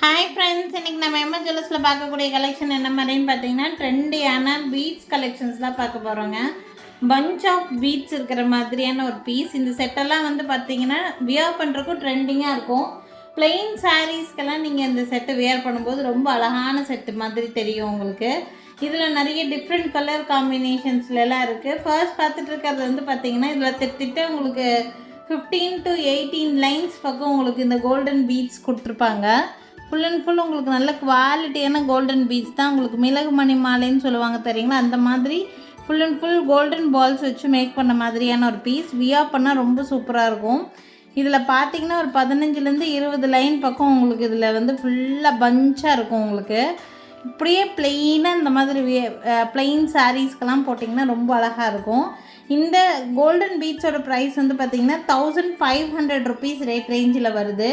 Hi friends, இன்றைக்கி நம்ம MS ஜுவல்லர்ஸில் பார்க்கக்கூடிய கலெக்ஷன் என்ன மாதிரின்னு பார்த்தீங்கன்னா ட்ரெண்டியான பீட்ஸ் கலெக்ஷன்ஸ் தான் பார்க்க போகிறோங்க. பஞ்ச் ஆஃப் பீட்ஸ் இருக்கிற மாதிரியான ஒரு பீஸ். இந்த செட்டெல்லாம் வந்து பார்த்தீங்கன்னா வியர் பண்ணுறக்கும் ட்ரெண்டிங்காக இருக்கும். பிளெயின் சாரீஸ்க்கெல்லாம் நீங்கள் இந்த செட்டை வியர் பண்ணும்போது ரொம்ப அழகான செட்டு மாதிரி தெரியும் உங்களுக்கு. இதில் நிறைய டிஃப்ரெண்ட் கலர் காம்பினேஷன்ஸ்லாம் இருக்குது. ஃபர்ஸ்ட் பார்த்துட்டு இருக்கிறது வந்து பார்த்தீங்கன்னா இதில் திட்ட உங்களுக்கு 15 to 18 லைன்ஸ் பக்கம் உங்களுக்கு இந்த கோல்டன் பீட்ஸ் கொடுத்துருப்பாங்க. ஃபுல் அண்ட் ஃபுல் உங்களுக்கு நல்ல குவாலிட்டியான கோல்டன் பீட்ஸ் தான். உங்களுக்கு மிளகு மணி மாலைன்னு சொல்லுவாங்க தெரியுங்களா, அந்த மாதிரி full and full golden balls வச்சு மேக் பண்ண மாதிரியான ஒரு பீஸ். வியர் பண்ணால் ரொம்ப சூப்பராக இருக்கும். இதில் பார்த்தீங்கன்னா ஒரு 15லேருந்து 20 லைன் பக்கம் உங்களுக்கு இதில் வந்து ஃபுல்லாக பஞ்சாக இருக்கும். உங்களுக்கு இப்படியே ப்ளெயினாக இந்த மாதிரி ப்ளெயின் சாரீஸ்க்கெல்லாம் போட்டிங்கன்னா ரொம்ப அழகாக இருக்கும். இந்த கோல்டன் பீட்ஸோட ப்ரைஸ் வந்து பார்த்திங்கன்னா 1500 ருபீஸ் ரேட் ரேஞ்சில் வருது.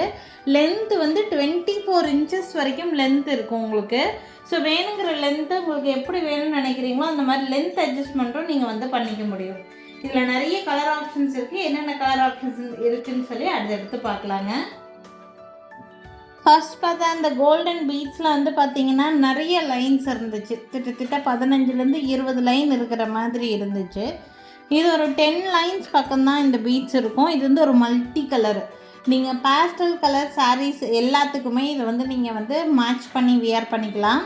லென்த்து வந்து 24 இன்ச்சஸ் வரைக்கும் லென்த் இருக்கும் உங்களுக்கு. ஸோ வேணுங்கிற லென்த்து உங்களுக்கு எப்படி வேணும்னு நினைக்கிறீங்களோ அந்த மாதிரி லென்த் அட்ஜஸ்ட்மெண்ட்டும் நீங்கள் வந்து பண்ணிக்க முடியும். இதில் நிறைய கலர் ஆப்ஷன்ஸ் இருக்குது. என்னென்ன கலர் ஆப்ஷன்ஸ் இருக்குதுன்னு சொல்லி அடுத்தடுத்து பார்க்கலாங்க. ஃபர்ஸ்ட் பார்த்தா இந்த கோல்டன் பீட்ஸில் வந்து பார்த்திங்கன்னா நிறைய லைன்ஸ் இருந்துச்சு. கிட்டத்தட்ட 15லேருந்து 20 லைன் இருக்கிற மாதிரி இருந்துச்சு. இது ஒரு 10 லைன்ஸ் பக்கம்தான் இந்த பீட்ஸ் இருக்கும். இது வந்து ஒரு மல்டி கலர். நீங்கள் பேஸ்டல் கலர் சாரீஸ் எல்லாத்துக்குமே இதை வந்து நீங்கள் வந்து மேட்ச் பண்ணி வியர் பண்ணிக்கலாம்.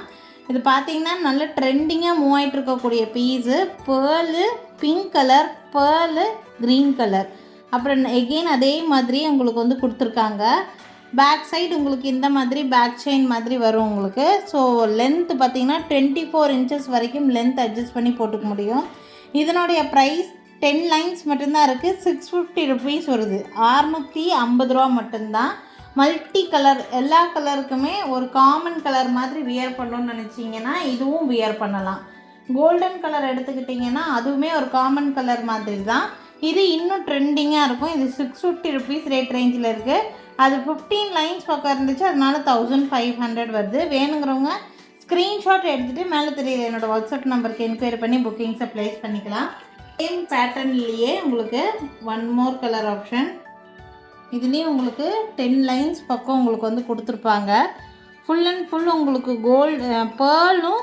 இது பார்த்தீங்கன்னா நல்ல ட்ரெண்டிங்காக மூவ் ஆகிட்டு இருக்கக்கூடிய piece. Pearl pink colour, pearl green colour, அப்புறம் எகெயின் அதே மாதிரி உங்களுக்கு வந்து கொடுத்துருக்காங்க. பேக் சைடு உங்களுக்கு இந்த மாதிரி பேக் செயின் மாதிரி வரும் உங்களுக்கு. ஸோ லென்த்து பார்த்தீங்கன்னா 24 இன்ச்சஸ் வரைக்கும் லென்த் அட்ஜஸ்ட் பண்ணி போட்டுக்க முடியும். இதனுடைய ப்ரைஸ் 10 லைன்ஸ் மட்டும்தான் இருக்குது. 650 ருபீஸ் வருது. 650 ரூபா மட்டும்தான். மல்டி கலர் எல்லா கலருக்குமே ஒரு காமன் கலர் மாதிரி வியர் பண்ணணும்னு நினச்சிங்கன்னா இதுவும் வியர் பண்ணலாம். கோல்டன் கலர் எடுத்துக்கிட்டிங்கன்னா அதுவுமே ஒரு காமன் கலர் மாதிரி தான். இது இன்னும் ட்ரெண்டிங்காக இருக்கும். இது 650 ருபீஸ் ரேட் ரேஞ்சில் இருக்குது. அது 15 லைன்ஸ் பக்கம் இருந்துச்சு, அதனால 1500 வருது. வேணுங்கிறவங்க ஸ்க்ரீன்ஷாட் எடுத்துகிட்டு மேலே தெரியுது என்னோடய வாட்ஸ்அப் நம்பருக்கு என்கொயரி பண்ணி புக்கிங்ஸை ப்ளேஸ் பண்ணிக்கலாம். சேம் பேட்டர்ன்லேயே உங்களுக்கு ஒன் மோர் கலர் ஆப்ஷன். இதுலேயும் உங்களுக்கு 10 லைன்ஸ் பக்கம் உங்களுக்கு வந்து கொடுத்துருப்பாங்க. ஃபுல் அண்ட் ஃபுல் உங்களுக்கு கோல்டு பேர்லும்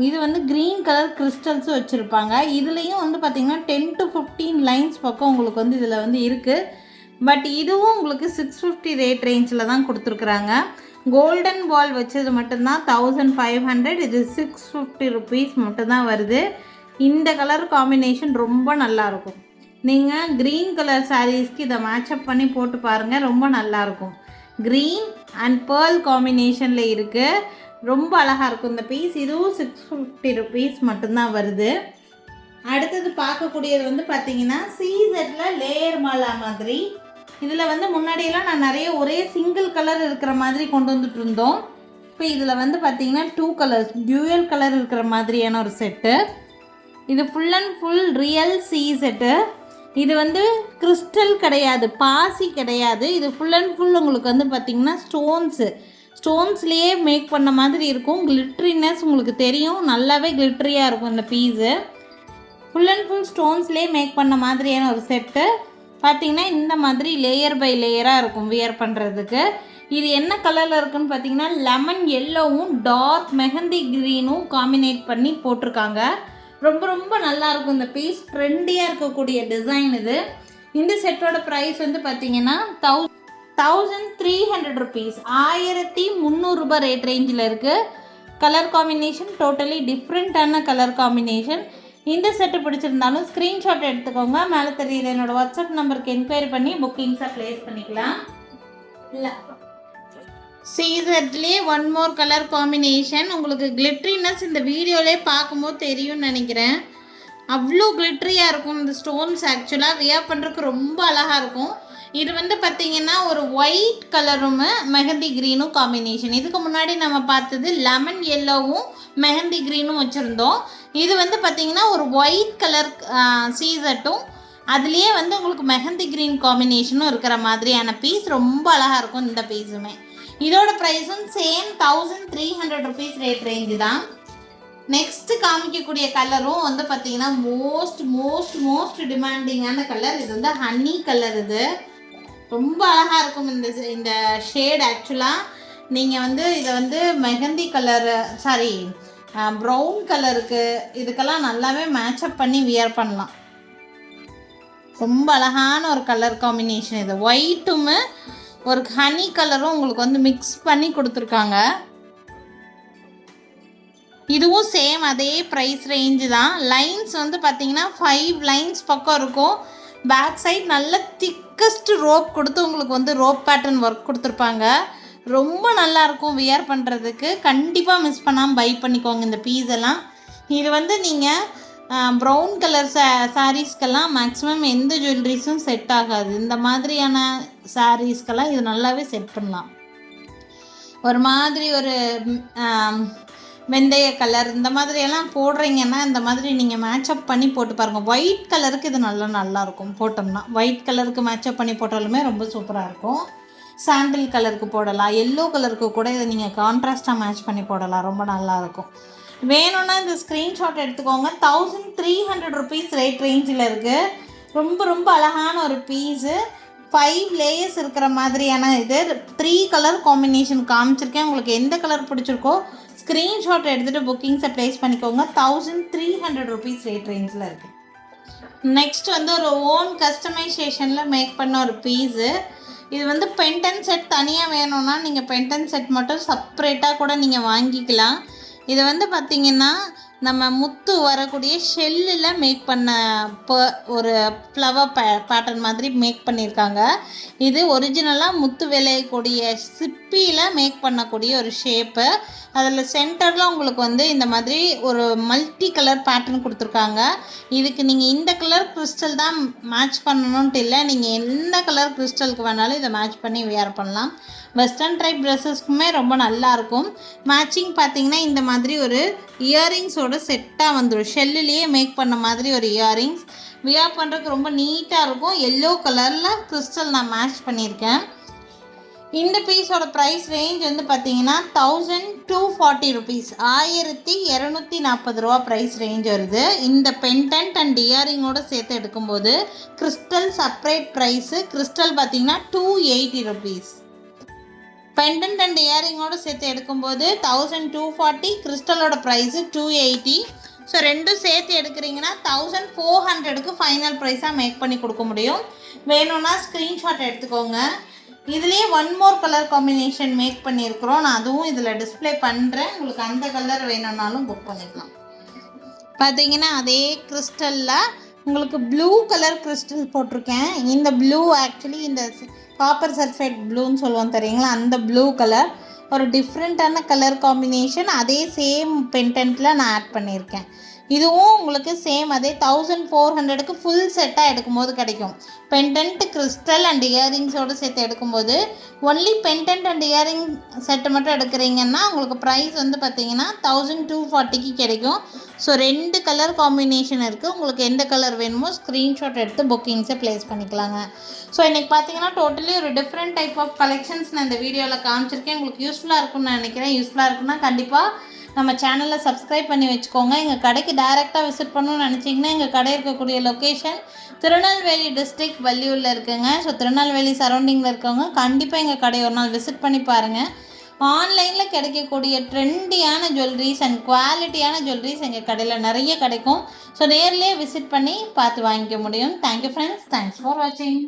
இது வந்து க்ரீன் கலர் கிறிஸ்டல்ஸும் வச்சுருப்பாங்க. இதுலேயும் வந்து பார்த்திங்கன்னா 10 to 15 லைன்ஸ் பக்கம் உங்களுக்கு வந்து இதில் வந்து இருக்குது. பட் இதுவும் உங்களுக்கு 650 ரேட் ரேஞ்சில் தான் கொடுத்துருக்குறாங்க. கோல்டன் பால் வச்சது மட்டும்தான் 1500. இது 650 ருபீஸ் மட்டும்தான் வருது. இந்த கலர் காம்பினேஷன் ரொம்ப நல்லாயிருக்கும். நீங்கள் க்ரீன் கலர் சாரீஸ்க்கு இதை மேட்சப் பண்ணி போட்டு பாருங்கள், ரொம்ப நல்லாயிருக்கும். க்ரீன் அண்ட் பேர்ல் காம்பினேஷனில் இருக்குது. ரொம்ப அழகாக இருக்கும் இந்த பீஸ். இதுவும் 650 ருபீஸ் மட்டும்தான் வருது. அடுத்தது பார்க்கக்கூடியது வந்து பார்த்திங்கன்னா சீசெட்டில் லேயர் மாலா மாதிரி. இதில் வந்து முன்னாடியெல்லாம் நான் நிறைய ஒரே சிங்கிள் கலர் இருக்கிற மாதிரி கொண்டு வந்துட்டு இருந்தோம். இப்போ இதில் வந்து பார்த்திங்கன்னா 2 கலர்ஸ் டியூயல் கலர் இருக்கிற மாதிரியான ஒரு செட்டு. இது ஃபுல் அண்ட் ஃபுல் ரியல் சீசெட்டு. இது வந்து கிறிஸ்டல் கிடையாது, பாசி கிடையாது. இது ஃபுல் அண்ட் ஃபுல் உங்களுக்கு வந்து பார்த்திங்கன்னா ஸ்டோன்ஸ்லேயே மேக் பண்ண மாதிரி இருக்கும். கிளிட்ரினஸ் உங்களுக்கு தெரியும், நல்லாவே கிளிட்ரியாக இருக்கும் இந்த பீஸு. ஃபுல் அண்ட் ஃபுல் ஸ்டோன்ஸ்லேயே மேக் பண்ண மாதிரியான ஒரு செட்டு. பார்த்திங்கன்னா இந்த மாதிரி லேயர் பை லேயராக இருக்கும் வியர் பண்ணுறதுக்கு. இது என்ன கலரில் இருக்குதுன்னு பார்த்திங்கன்னா லெமன் எல்லோவும் டார்க் மெஹந்தி க்ரீனும் காம்பினேட் பண்ணி போட்டிருக்காங்க. ரொம்ப ரொம்ப நல்லாயிருக்கும் இந்த பீஸ். ட்ரெண்டியாக இருக்கக்கூடிய டிசைன் இது. இந்த செட்டோட ப்ரைஸ் வந்து பார்த்திங்கன்னா 1300 ருபீஸ், 1300 ரூபாய் ரேட் ரேஞ்சில் இருக்குது. கலர் காம்பினேஷன் டோட்டலி டிஃப்ரெண்ட்டான கலர் காம்பினேஷன். இந்த செட்டு பிடிச்சிருந்தாலும் ஸ்க்ரீன்ஷாட் எடுத்துக்கோங்க. மேலே தெரியுது என்னோடய வாட்ஸ்அப் நம்பருக்கு என்கொயரி பண்ணி புக்கிங்ஸை ப்ளேஸ் பண்ணிக்கலாம். இல்லை சீசர்ட்லேயே ஒன் மோர் கலர் காம்பினேஷன். உங்களுக்கு கிளிட்ரினஸ் இந்த வீடியோலே பார்க்கும்போது தெரியும்னு நினைக்கிறேன். அவ்வளோ கிளிட்ரியாக இருக்கும் இந்த ஸ்டோன்ஸ். ஆக்சுவலாக வியர் பண்ணுறதுக்கு ரொம்ப அழகாக இருக்கும். இது வந்து பார்த்திங்கன்னா ஒரு ஒயிட் கலரும் மெஹந்தி க்ரீனும் காம்பினேஷன். இதுக்கு முன்னாடி நம்ம பார்த்தது லெமன் எல்லோவும் மெஹந்தி க்ரீனும் வச்சுருந்தோம். இது வந்து பார்த்திங்கன்னா ஒரு ஒயிட் கலர் சீசட்டும் அதுலேயே வந்து உங்களுக்கு மெஹந்தி க்ரீன் காம்பினேஷனும் இருக்கிற மாதிரியான பீஸ். ரொம்ப அழகாக இருக்கும் இந்த பீஸுமே. இதோட ப்ரைஸும் சேம் 1300 ருபீஸ் ரேட் ரேஞ்சு தான். நெக்ஸ்ட்டு காமிக்கக்கூடிய கலரும் வந்து பார்த்திங்கன்னா மோஸ்ட் டிமாண்டிங்கான கலர். இது வந்து ஹனி கலர். இது ரொம்ப அழகாக இருக்கும் இந்த ஷேட். ஆக்சுவலாக நீங்கள் வந்து இதை வந்து மெஹந்தி கலரு ப்ரௌன் கலருக்கு இதுக்கெல்லாம் நல்லாவே மேட்சப் பண்ணி வியர் பண்ணலாம். ரொம்ப அழகான ஒரு கலர் காம்பினேஷன். இது ஒயிட்டும் ஒரு ஹனி கலரும் உங்களுக்கு வந்து மிக்ஸ் பண்ணி கொடுத்துருக்காங்க. இதுவும் சேம் அதே ப்ரைஸ் ரேஞ்சு தான். லைன்ஸ் வந்து பார்த்திங்கன்னா 5 லைன்ஸ் பக்கம் இருக்கும். பேக் சைட் நல்ல திக்கஸ்ட் ரோப் கொடுத்து உங்களுக்கு வந்து ரோப் பேட்டர்ன் ஒர்க் கொடுத்துருப்பாங்க. ரொம்ப நல்லாயிருக்கும் வியர் பண்ணுறதுக்கு. கண்டிப்பாக மிஸ் பண்ணாமல் பை பண்ணிக்கோங்க இந்த பீஸ் எல்லாம். இது வந்து நீங்கள் ப்ரௌன் கலர் சாரீஸ்க்கெல்லாம் மேக்ஸிமம் எந்த ஜுவல்லரிஸும் செட் ஆகாது. இந்த மாதிரியான சாரீஸ்க்கெல்லாம் இது நல்லாவே செட் பண்ணலாம். ஒரு மாதிரி ஒரு வெந்தய கலர் இந்த மாதிரியெல்லாம் போடுறீங்கன்னா இந்த மாதிரி நீங்கள் மேட்சப் பண்ணி போட்டு பாருங்கள். ஒயிட் கலருக்கு இது நல்லாயிருக்கும் போட்டோம்னா. ஒயிட் கலருக்கு மேட்சப் பண்ணி போட்டாலுமே ரொம்ப சூப்பராக இருக்கும். சாண்டில் கலருக்கு போடலாம், எல்லோ கலருக்கு கூட இதை நீங்கள் கான்ட்ராஸ்ட்டாக மேட்ச் பண்ணி போடலாம். ரொம்ப நல்லாயிருக்கும். வேணும்னா இந்த ஸ்க்ரீன்ஷாட் எடுத்துக்கோங்க. 1300 ருபீஸ் ரேட் ரேஞ்சில் இருக்குது. ரொம்ப ரொம்ப அழகான ஒரு பீஸு. 5 லேயர்ஸ் இருக்கிற மாதிரியான இது. 3 கலர் காம்பினேஷன் காமிச்சிருக்கேன். உங்களுக்கு எந்த கலர் பிடிச்சிருக்கோ ஸ்க்ரீன்ஷாட் எடுத்துகிட்டு புக்கிங்ஸை ப்ளேஸ் பண்ணிக்கோங்க. 1300 ருபீஸ் ரேட் ரேஞ்சில் இருக்குது. நெக்ஸ்ட் வந்து ஒரு ஓன் கஸ்டமைசேஷனில் மேக் பண்ண ஒரு பீஸு. இது வந்து பென்டன் செட் தனியாக வேணும்னா நீங்கள் பென்டன் செட் மட்டும் செப்ரேட்டாக கூட நீங்கள் வாங்கிக்கலாம். இது வந்து பார்த்திங்கன்னா நம்ம முத்து வரக்கூடிய ஷெல்லில் மேக் பண்ண ஒரு ஃப்ளவர் பேட்டர்ன் மாதிரி மேக் பண்ணியிருக்காங்க. இது ஒரிஜினலாக முத்து விளையக்கூடிய சிப்பியில் மேக் பண்ணக்கூடிய ஒரு ஷேப்பு. அதில் சென்டரில் உங்களுக்கு வந்து இந்த மாதிரி ஒரு மல்டி கலர் பேட்டர்ன் கொடுத்துருக்காங்க. இதுக்கு நீங்கள் இந்த கலர் கிறிஸ்டல் தான் மேட்ச் பண்ணணுன்ட்டு இல்லை, நீங்கள் எந்த கலர் கிறிஸ்டலுக்கு வேணாலும் இதை மேட்ச் பண்ணி வியர் பண்ணலாம். வெஸ்டர்ன் டைப் ட்ரெஸ்ஸஸ்க்குமே ரொம்ப நல்லாயிருக்கும். மேட்சிங் பார்த்திங்கன்னா இந்த மாதிரி ஒரு இயரிங்ஸோட செட்டாக வந்துடும். ஷெல்லுலேயே மேக் பண்ண மாதிரி ஒரு இயரிங்ஸ் வியர் பண்ணுறதுக்கு ரொம்ப நீட்டாக இருக்கும். எல்லோ கலரில் கிறிஸ்டல் நான் மேட்ச் பண்ணியிருக்கேன். இந்த பீஸோட ப்ரைஸ் ரேஞ்ச் வந்து பார்த்திங்கன்னா 1240 ருபீஸ், 1240 ரூபா ப்ரைஸ் ரேஞ்ச் வருது. இந்த பென்டன்ட் அண்ட் இயரிங்கோடு சேர்த்து எடுக்கும்போது கிறிஸ்டல் செப்பரேட் ப்ரைஸு. கிறிஸ்டல் பார்த்திங்கன்னா 280 ருபீஸ். பெண்டன்ட் அண்ட் இயரிங்கோடு சேர்த்து எடுக்கும்போது 1240, கிறிஸ்டலோட ப்ரைஸு 280. ஸோ ரெண்டும் சேர்த்து எடுக்கிறீங்கன்னா 1400க்கு ஃபைனல் ப்ரைஸாக மேக் பண்ணி கொடுக்க முடியும். வேணும்னா ஸ்க்ரீன்ஷாட் எடுத்துக்கோங்க. இதுலேயே 1 மோர் கலர் காம்பினேஷன் மேக் பண்ணியிருக்கிறோம். நான் அதுவும் இதில் டிஸ்பிளே பண்ணுறேன். உங்களுக்கு அந்த கலர் வேணும்னாலும் புக் பண்ணிக்கலாம். பார்த்தீங்கன்னா அதே கிறிஸ்டலில் உங்களுக்கு ப்ளூ கலர் கிறிஸ்டல் போட்டிருக்கேன். இந்த ப்ளூ ஆக்சுவலி இந்த காப்பர் சல்ஃபேட் ப்ளூன்னு சொல்லுவோம் தெரியுங்களா, அந்த ப்ளூ கலர் ஒரு டிஃப்ரெண்ட்டான கலர் காம்பினேஷன். அதே சேம் பென்டென்ட்டில் நான் ஆட் பண்ணியிருக்கேன். இதுவும் உங்களுக்கு சேம் அதே 1400க்கு ஃபுல் செட்டாக எடுக்கும்போது கிடைக்கும். பெண்டன்ட், கிறிஸ்டல் அண்ட் இயரிங்ஸோடு சேர்த்து எடுக்கும்போது only pendant and earring set மட்டும் எடுக்கிறீங்கன்னா உங்களுக்கு ப்ரைஸ் வந்து பார்த்திங்கன்னா 1240க்கு கிடைக்கும். ஸோ 2 கலர் காம்பினேஷன் இருக்குது. உங்களுக்கு எந்த கலர் வேணுமோ ஸ்க்ரீன்ஷாட் எடுத்து புக்கிங்ஸை ப்ளேஸ் பண்ணிக்கலாங்க. ஸோ இன்றைக்கி பார்த்தீங்கன்னா டோட்டலி ஒரு டிஃப்ரெண்ட் டைப் ஆஃப் கலெக்ஷன்ஸ் நான் இந்த வீடியோவில் காமிச்சிருக்கேன். உங்களுக்கு யூஸ்ஃபுல்லாக இருக்கும்னு நான் நினைக்கிறேன். யூஸ்ஃபுல்லாக இருக்குன்னா கண்டிப்பாக நம்ம சேனலை சப்ஸ்கிரைப் பண்ணி வச்சுக்கோங்க. எங்கள் கடைக்கு டைரெக்டாக விசிட் பண்ணணும்னு நினச்சிங்கன்னா எங்கள் கடை இருக்கக்கூடிய லொக்கேஷன் திருநெல்வேலி டிஸ்ட்ரிக்ட் வள்ளியூரில் இருக்குங்க. ஸோ திருநெல்வேலி சரௌண்டிங்கில் இருக்கவங்க கண்டிப்பாக எங்கள் கடையை ஒரு நாள் விசிட் பண்ணி பாருங்கள். ஆன்லைனில் கிடைக்கக்கூடிய ட்ரெண்டியான ஜுவல்லரிஸ் அண்ட் குவாலிட்டியான ஜுவல்லரிஸ் எங்கள் கடையில் நிறைய கிடைக்கும். ஸோ நேர்லேயே விசிட் பண்ணி பார்த்து வாங்கிக்க முடியும். Thank you friends. தேங்க்ஸ் ஃபார் வாட்சிங்.